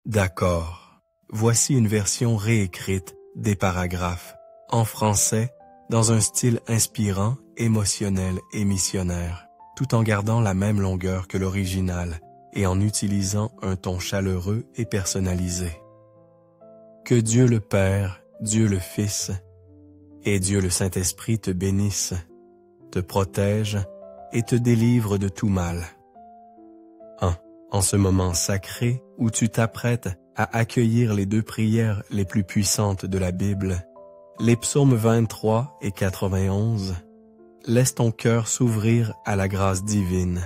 D'accord. Voici une version réécrite des paragraphes, en français, dans un style inspirant, émotionnel et missionnaire, tout en gardant la même longueur que l'original et en utilisant un ton chaleureux et personnalisé. Que Dieu le Père, Dieu le Fils et Dieu le Saint-Esprit te bénissent, te protègent et te délivrent de tout mal. 1. En ce moment sacré où tu t'apprêtes à accueillir les deux prières les plus puissantes de la Bible, les psaumes 23 et 91, laisse ton cœur s'ouvrir à la grâce divine.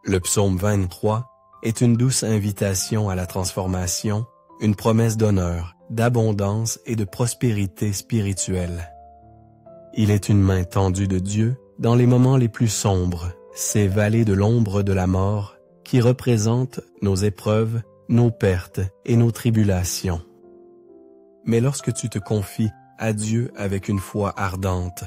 Le psaume 23 est une douce invitation à la transformation, une promesse d'honneur, d'abondance et de prospérité spirituelle. Il est une main tendue de Dieu dans les moments les plus sombres, ces vallées de l'ombre de la mort qui représentent nos épreuves, nos pertes et nos tribulations. Mais lorsque tu te confies à Dieu avec une foi ardente,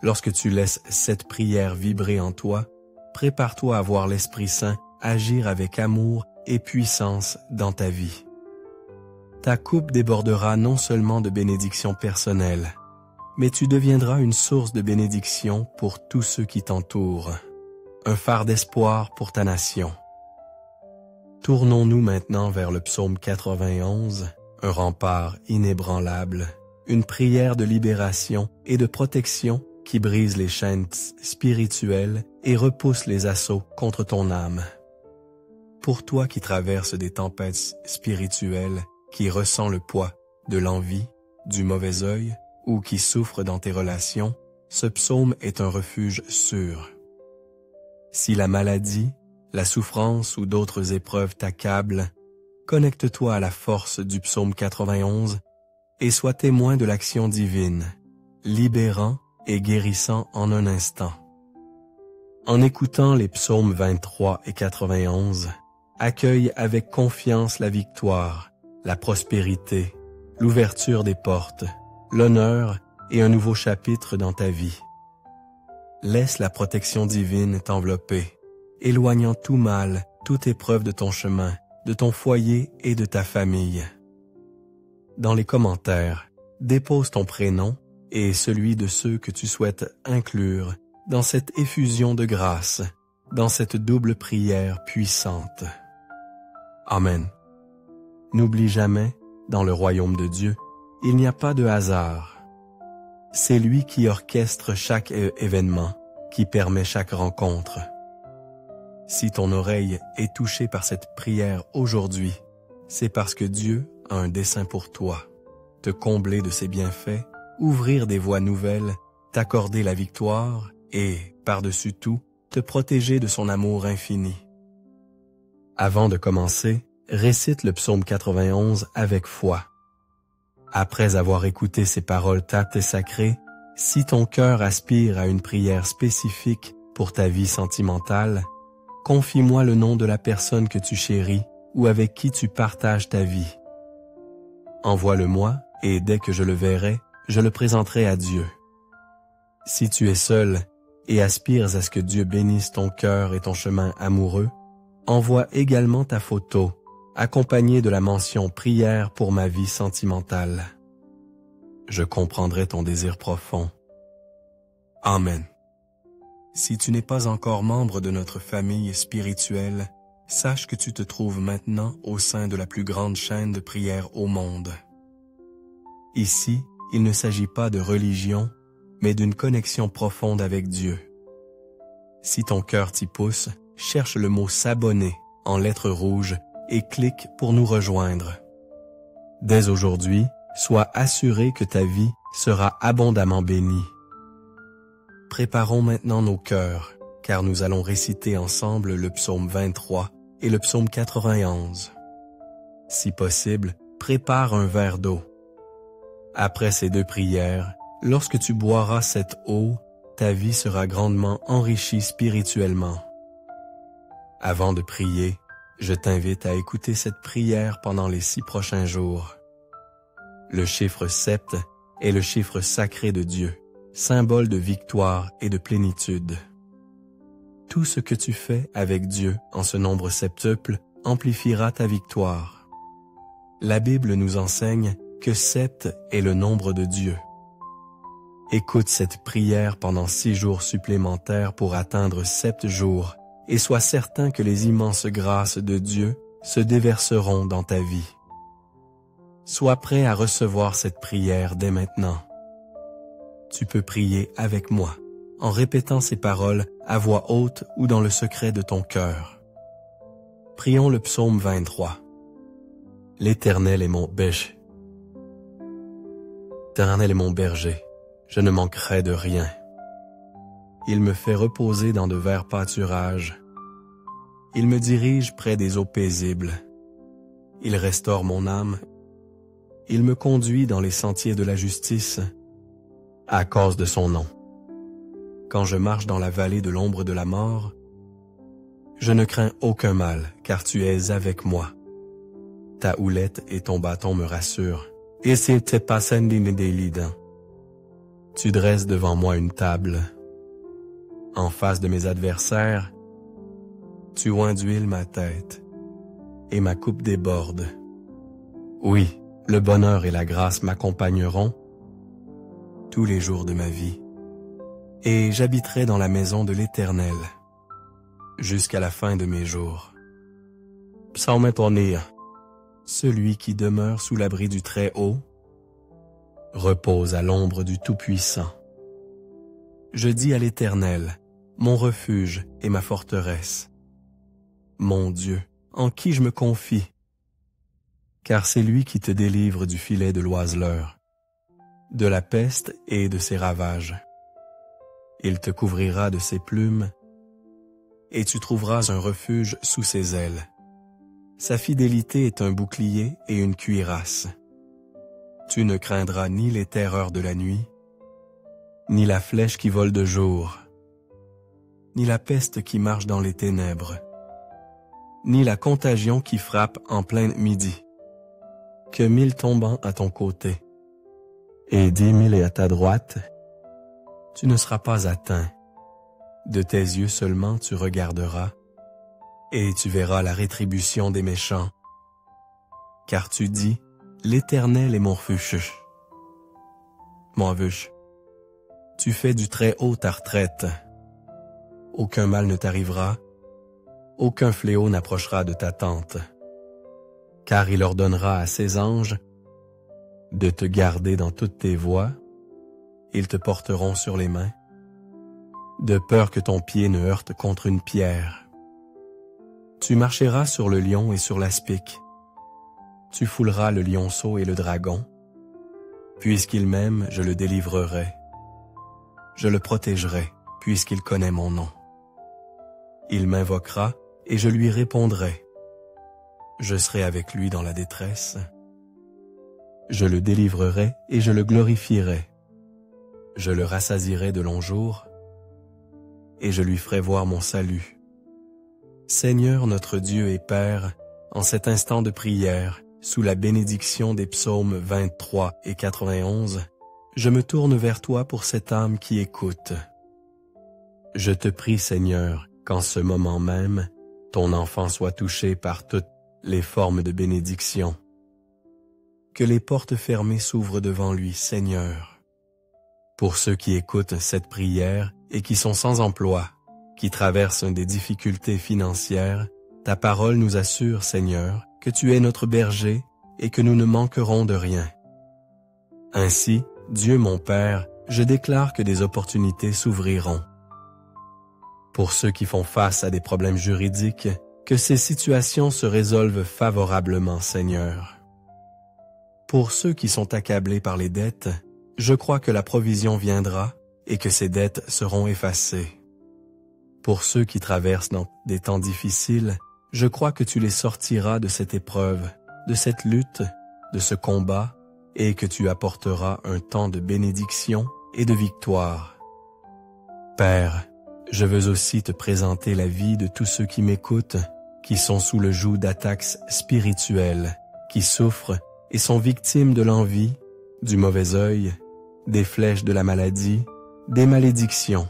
lorsque tu laisses cette prière vibrer en toi, prépare-toi à voir l'Esprit Saint agir avec amour et puissance dans ta vie. Ta coupe débordera non seulement de bénédictions personnelles, mais tu deviendras une source de bénédiction pour tous ceux qui t'entourent, un phare d'espoir pour ta nation. Tournons-nous maintenant vers le psaume 91, un rempart inébranlable, une prière de libération et de protection qui brise les chaînes spirituelles et repousse les assauts contre ton âme. Pour toi qui traverses des tempêtes spirituelles, qui ressens le poids de l'envie, du mauvais œil ou qui souffre dans tes relations, ce psaume est un refuge sûr. Si la maladie, la souffrance ou d'autres épreuves t'accablent, connecte-toi à la force du psaume 91 et sois témoin de l'action divine, libérant et guérissant en un instant. En écoutant les psaumes 23 et 91, accueille avec confiance la victoire, la prospérité, l'ouverture des portes, l'honneur et un nouveau chapitre dans ta vie. Laisse la protection divine t'envelopper, éloignant tout mal, toute épreuve de ton chemin, de ton foyer et de ta famille. Dans les commentaires, dépose ton prénom et celui de ceux que tu souhaites inclure dans cette effusion de grâce, dans cette double prière puissante. Amen. N'oublie jamais, dans le royaume de Dieu, il n'y a pas de hasard. C'est lui qui orchestre chaque événement, qui permet chaque rencontre. Si ton oreille est touchée par cette prière aujourd'hui, c'est parce que Dieu a un dessein pour toi, te combler de ses bienfaits, ouvrir des voies nouvelles, t'accorder la victoire et, par-dessus tout, te protéger de son amour infini. Avant de commencer, récite le psaume 91 avec foi. Après avoir écouté ces paroles tapes et sacrées, si ton cœur aspire à une prière spécifique pour ta vie sentimentale, confie-moi le nom de la personne que tu chéris ou avec qui tu partages ta vie. Envoie-le-moi et dès que je le verrai, je le présenterai à Dieu. Si tu es seul et aspires à ce que Dieu bénisse ton cœur et ton chemin amoureux, envoie également ta photo, accompagnée de la mention « Prière pour ma vie sentimentale ». Je comprendrai ton désir profond. Amen. Si tu n'es pas encore membre de notre famille spirituelle, sache que tu te trouves maintenant au sein de la plus grande chaîne de prière au monde. Ici, il ne s'agit pas de religion, mais d'une connexion profonde avec Dieu. Si ton cœur t'y pousse, cherche le mot « s'abonner » en lettres rouges et clique pour nous rejoindre. Dès aujourd'hui, sois assuré que ta vie sera abondamment bénie. Préparons maintenant nos cœurs, car nous allons réciter ensemble le psaume 23 et le psaume 91. Si possible, prépare un verre d'eau. Après ces deux prières, lorsque tu boiras cette eau, ta vie sera grandement enrichie spirituellement. Avant de prier, je t'invite à écouter cette prière pendant les 6 prochains jours. Le chiffre 7 est le chiffre sacré de Dieu, symbole de victoire et de plénitude. Tout ce que tu fais avec Dieu en ce nombre septuple amplifiera ta victoire. La Bible nous enseigne que 7 est le nombre de Dieu. Écoute cette prière pendant 6 jours supplémentaires pour atteindre 7 jours et sois certain que les immenses grâces de Dieu se déverseront dans ta vie. Sois prêt à recevoir cette prière dès maintenant. Tu peux prier avec moi, en répétant ces paroles à voix haute ou dans le secret de ton cœur. Prions le psaume 23. L'Éternel est mon berger. L'Éternel est mon berger, je ne manquerai de rien. Il me fait reposer dans de verts pâturages. Il me dirige près des eaux paisibles. Il restaure mon âme. Il me conduit dans les sentiers de la justice, à cause de son nom. Quand je marche dans la vallée de l'ombre de la mort, je ne crains aucun mal, car tu es avec moi. Ta houlette et ton bâton me rassurent. Et s'il te passe tu dresses devant moi une table. En face de mes adversaires, tu oins d'huile ma tête, et ma coupe déborde. Oui, le bonheur et la grâce m'accompagneront tous les jours de ma vie, et j'habiterai dans la maison de l'Éternel jusqu'à la fin de mes jours. Psaume 1. Celui qui demeure sous l'abri du Très-Haut repose à l'ombre du Tout-Puissant. Je dis à l'Éternel, mon refuge et ma forteresse, mon Dieu, en qui je me confie, car c'est lui qui te délivre du filet de l'oiseleur, de la peste et de ses ravages. Il te couvrira de ses plumes, et tu trouveras un refuge sous ses ailes. Sa fidélité est un bouclier et une cuirasse. Tu ne craindras ni les terreurs de la nuit, ni la flèche qui vole de jour, ni la peste qui marche dans les ténèbres, ni la contagion qui frappe en plein midi. Que 1000 tombant à ton côté, et 10 000 à ta droite, tu ne seras pas atteint. De tes yeux seulement tu regarderas, et tu verras la rétribution des méchants. Car tu dis, l'Éternel est mon refuge. Mon refuge. Tu fais du Très-Haut ta retraite. Aucun mal ne t'arrivera, aucun fléau n'approchera de ta tente. Car il ordonnera à ses anges de te garder dans toutes tes voies, ils te porteront sur les mains, de peur que ton pied ne heurte contre une pierre. Tu marcheras sur le lion et sur l'aspic. Tu fouleras le lionceau et le dragon. Puisqu'il m'aime, je le délivrerai. Je le protégerai, puisqu'il connaît mon nom. Il m'invoquera, et je lui répondrai. Je serai avec lui dans la détresse. Je le délivrerai et je le glorifierai. Je le rassasierai de longs jours, et je lui ferai voir mon salut. Seigneur notre Dieu et Père, en cet instant de prière, sous la bénédiction des psaumes 23 et 91, je me tourne vers toi pour cette âme qui écoute. Je te prie, Seigneur, qu'en ce moment même, ton enfant soit touché par toutes les formes de bénédiction. Que les portes fermées s'ouvrent devant lui, Seigneur. Pour ceux qui écoutent cette prière et qui sont sans emploi, qui traversent des difficultés financières, ta parole nous assure, Seigneur, que tu es notre berger et que nous ne manquerons de rien. Ainsi, Dieu mon Père, je déclare que des opportunités s'ouvriront. Pour ceux qui font face à des problèmes juridiques, que ces situations se résolvent favorablement, Seigneur. Pour ceux qui sont accablés par les dettes, je crois que la provision viendra et que ces dettes seront effacées. Pour ceux qui traversent des temps difficiles, je crois que tu les sortiras de cette épreuve, de cette lutte, de ce combat, et que tu apporteras un temps de bénédiction et de victoire. Père, je veux aussi te présenter la vie de tous ceux qui m'écoutent, qui sont sous le joug d'attaques spirituelles, qui souffrent et sont victimes de l'envie, du mauvais œil, des flèches de la maladie, des malédictions.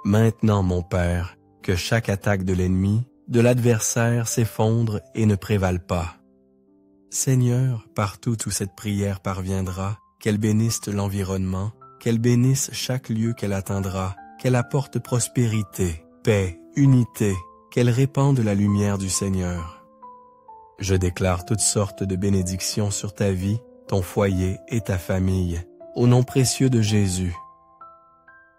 Maintenant, mon Père, que chaque attaque de l'ennemi, de l'adversaire s'effondre et ne prévale pas. Seigneur, partout où cette prière parviendra, qu'elle bénisse l'environnement, qu'elle bénisse chaque lieu qu'elle atteindra, qu'elle apporte prospérité, paix, unité, qu'elle répande la lumière du Seigneur. Je déclare toutes sortes de bénédictions sur ta vie, ton foyer et ta famille, au nom précieux de Jésus.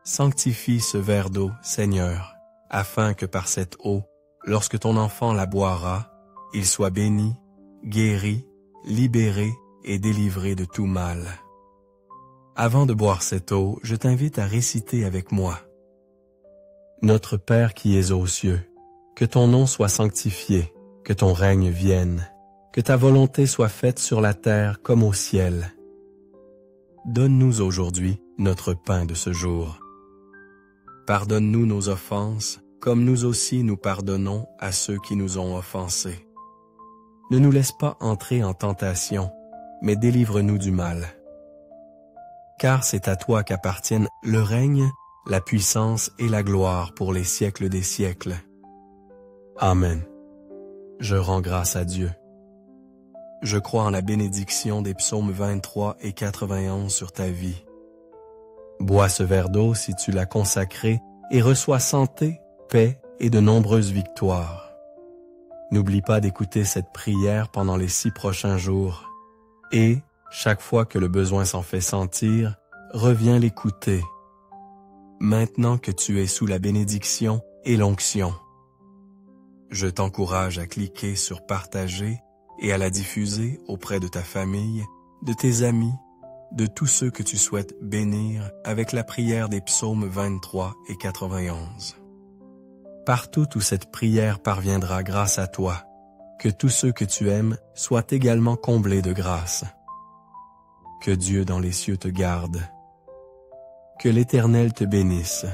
Sanctifie ce verre d'eau, Seigneur, afin que par cette eau, lorsque ton enfant la boira, il soit béni, guéri, libéré et délivré de tout mal. Avant de boire cette eau, je t'invite à réciter avec moi. Notre Père qui es aux cieux, que ton nom soit sanctifié, que ton règne vienne, que ta volonté soit faite sur la terre comme au ciel. Donne-nous aujourd'hui notre pain de ce jour. Pardonne-nous nos offenses, comme nous aussi nous pardonnons à ceux qui nous ont offensés. Ne nous laisse pas entrer en tentation, mais délivre-nous du mal. Car c'est à toi qu'appartiennent le règne, la puissance et la gloire pour les siècles des siècles. Amen. Je rends grâce à Dieu. Je crois en la bénédiction des psaumes 23 et 91 sur ta vie. Bois ce verre d'eau si tu l'as consacré et reçois santé, paix et de nombreuses victoires. N'oublie pas d'écouter cette prière pendant les 6 prochains jours et, chaque fois que le besoin s'en fait sentir, reviens l'écouter. Maintenant que tu es sous la bénédiction et l'onction, je t'encourage à cliquer sur partager et à la diffuser auprès de ta famille, de tes amis, de tous ceux que tu souhaites bénir avec la prière des psaumes 23 et 91. Partout où cette prière parviendra grâce à toi, que tous ceux que tu aimes soient également comblés de grâce. Que Dieu dans les cieux te garde. Que l'Éternel te bénisse.